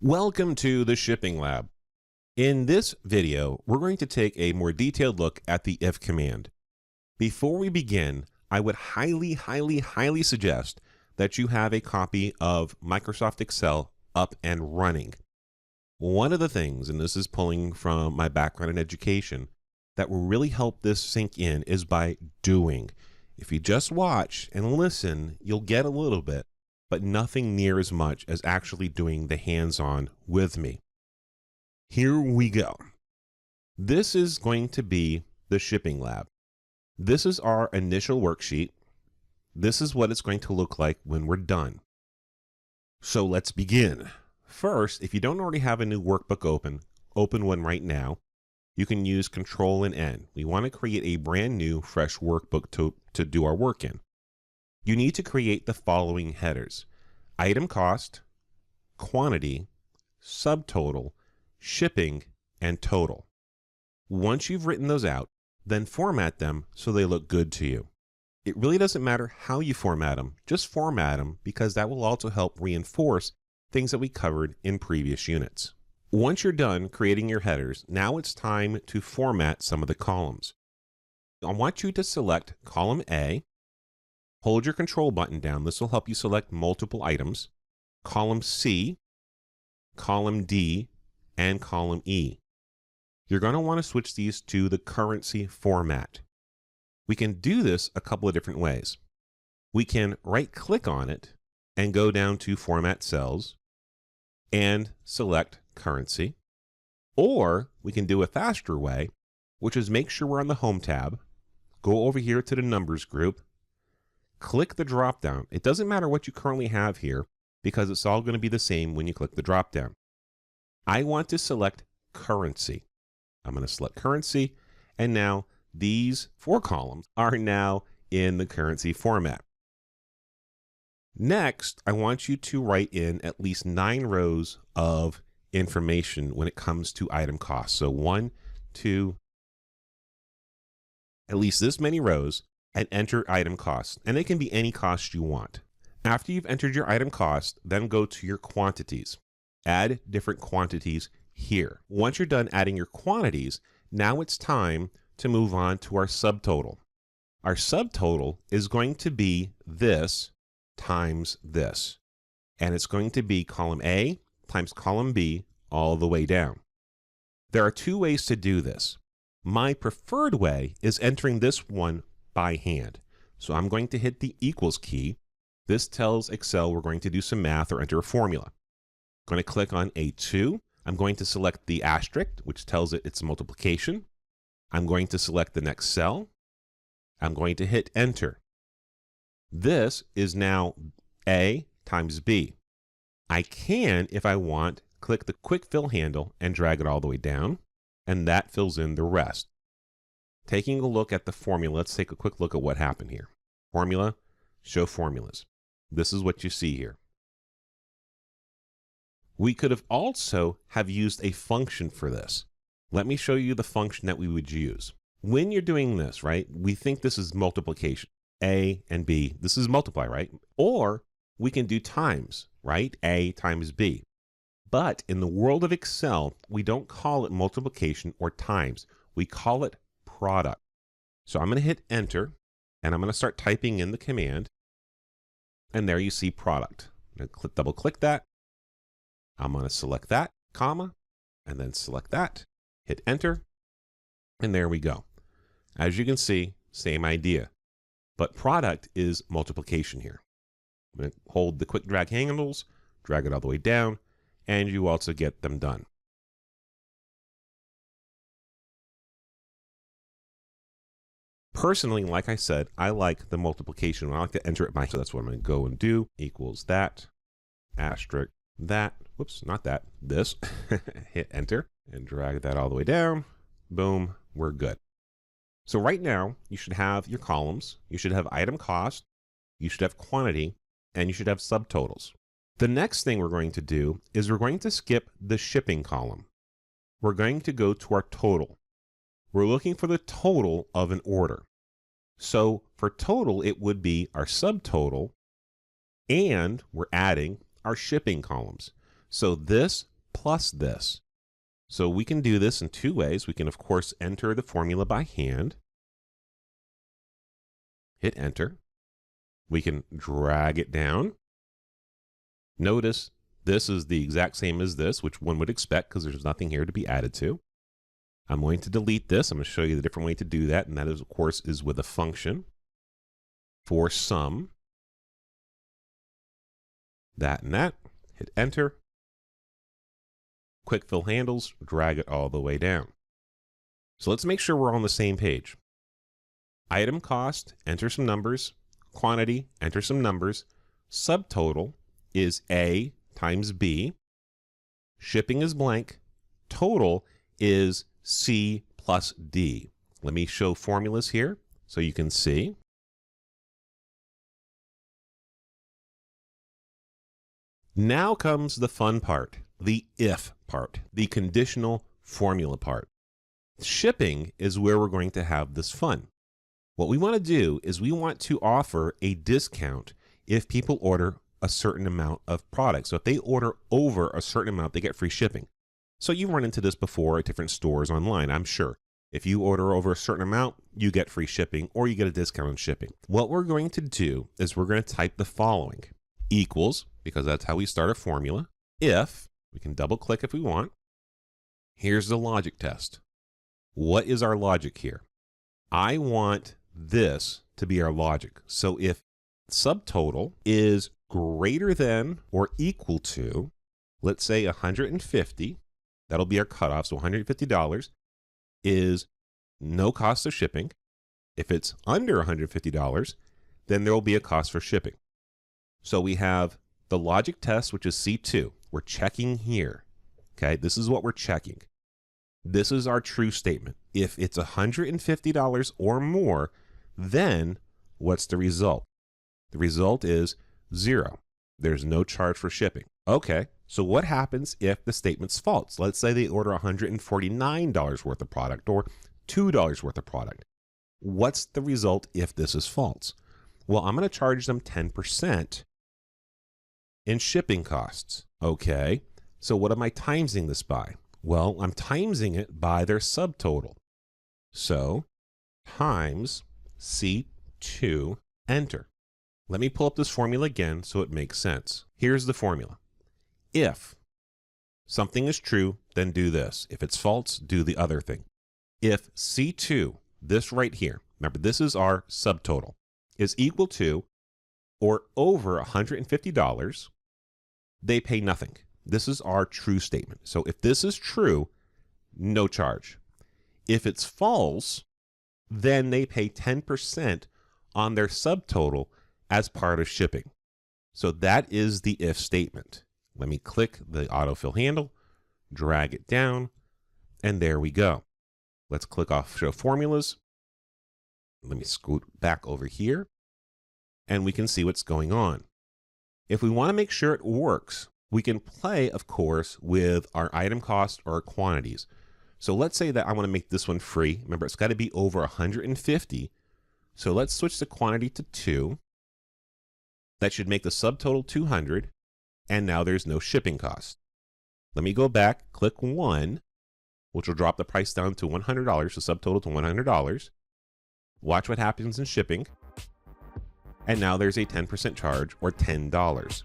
Welcome to the Shipping Lab. In this video, we're going to take a more detailed look at the if command. Before we begin, I would highly suggest that you have a copy of Microsoft Excel up and running. One of the things, and this is pulling from my background in education, that will really help this sink in is by doing. If you just watch and listen, you'll get a little bit, but nothing near as much as actually doing the hands-on with me. Here we go. This is going to be the Shipping Lab. This is our initial worksheet. This is what it's going to look like when we're done. So let's begin. First, if you don't already have a new workbook open one right now. You can use Ctrl+N. We want to create a brand new, fresh workbook to do our work in. You need to create the following headers: item cost, quantity, subtotal, shipping, and total. Once you've written those out, then format them so they look good to you. It really doesn't matter how you format them, just format them, because that will also help reinforce things that we covered in previous units. Once you're done creating your headers, now it's time to format some of the columns. I want you to select column A. Hold your control button down. This will help you select multiple items. Column C, column D, and column E. You're going to want to switch these to the currency format. We can do this a couple of different ways. We can right-click on it and go down to Format Cells and select Currency. Or we can do a faster way, which is make sure we're on the Home tab, go over here to the Numbers group, click the drop-down. It doesn't matter what you currently have here because it's all going to be the same when you click the drop-down. I want to select Currency. I'm going to select Currency, and now these 4 columns are now in the currency format. Next, I want you to write in at least 9 rows of information when it comes to item cost. So 1, 2, at least this many rows, and enter item cost. And it can be any cost you want. After you've entered your item cost, then go to your quantities. Add different quantities here. Once you're done adding your quantities, now it's time to move on to our subtotal. Our subtotal is going to be this times this. And it's going to be column A times column B all the way down. There are 2 ways to do this. My preferred way is entering this one by hand. So I'm going to hit the equals key. This tells Excel we're going to do some math or enter a formula. I'm going to click on A2. I'm going to select the asterisk, which tells it it's multiplication. I'm going to select the next cell. I'm going to hit enter. This is now A times B. I can, if I want, click the quick fill handle and drag it all the way down, and that fills in the rest. Taking a look at the formula, let's take a quick look at what happened here. Formula, show formulas. This is what you see here. We could have also have used a function for this. Let me show you the function that we would use. When you're doing this, right, we think this is multiplication. A and B, this is multiply, right? Or we can do times, right? A times B. But in the world of Excel, we don't call it multiplication or times. We call it product. So I'm going to hit enter, and I'm going to start typing in the command. And there you see product. I'm going to double click that. I'm going to select that, comma, and then select that, hit enter, and there we go. As you can see, same idea. But product is multiplication here. I'm going to hold the quick drag handles, drag it all the way down, and you also get them done. Personally, like I said, I like the multiplication. I like to enter it myself. So that's what I'm going to go and do. Equals that, asterisk, that, whoops, not that, this. Hit enter and drag that all the way down. Boom, we're good. So right now, you should have your columns, you should have item cost, you should have quantity, and you should have subtotals. The next thing we're going to do is we're going to skip the shipping column. We're going to go to our total. We're looking for the total of an order. So for total, it would be our subtotal, and we're adding our shipping columns. So this plus this. So we can do this in two ways. We can, of course, enter the formula by hand. Hit enter. We can drag it down. Notice this is the exact same as this, which one would expect because there's nothing here to be added to. I'm going to delete this. I'm going to show you the different way to do that, and that is, of course, is with a function for sum. That and that. Hit enter. Quick fill handles, drag it all the way down. So let's make sure we're on the same page. Item cost, enter some numbers. Quantity, enter some numbers. Subtotal is A times B. Shipping is blank. Total is C plus D. Let me show formulas here so you can see. Now comes the fun part, the if part, the conditional formula part. Shipping is where we're going to have this fun. What we want to do is we want to offer a discount if people order a certain amount of product. So if they order over a certain amount, they get free shipping. So you've run into this before at different stores online, I'm sure. If you order over a certain amount, you get free shipping or you get a discount on shipping. What we're going to do is we're going to type the following. Equals, because that's how we start a formula. If, we can double click if we want. Here's the logic test. What is our logic here? I want this to be our logic. So if subtotal is greater than or equal to, let's say 150, that'll be our cutoff. So $150 is no cost of shipping. If it's under $150, then there will be a cost for shipping. So we have the logic test, which is C2. We're checking here. Okay, this is what we're checking. This is our true statement. If it's $150 or more, then what's the result? The result is 0. There's no charge for shipping. Okay, so what happens if the statement's false? Let's say they order $149 worth of product or $2 worth of product. What's the result if this is false? Well, I'm going to charge them 10% in shipping costs. Okay, so what am I timesing this by? Well, I'm timesing it by their subtotal. So times C2, enter. Let me pull up this formula again so it makes sense. Here's the formula. If something is true, then do this. If it's false, do the other thing. If C2, this right here, remember this is our subtotal, is equal to or over $150, they pay nothing. This is our true statement. So if this is true, no charge. If it's false, then they pay 10% on their subtotal as part of shipping. So that is the if statement. Let me click the autofill handle, drag it down, and there we go. Let's click off show formulas. Let me scoot back over here, and we can see what's going on. If we want to make sure it works, we can play, of course, with our item cost or our quantities. So let's say that I want to make this one free. Remember, it's got to be over 150. So let's switch the quantity to 2. That should make the subtotal 200. And now there's no shipping cost. Let me go back, click 1, which will drop the price down to $100, the subtotal to $100. Watch what happens in shipping. And now there's a 10% charge or $10.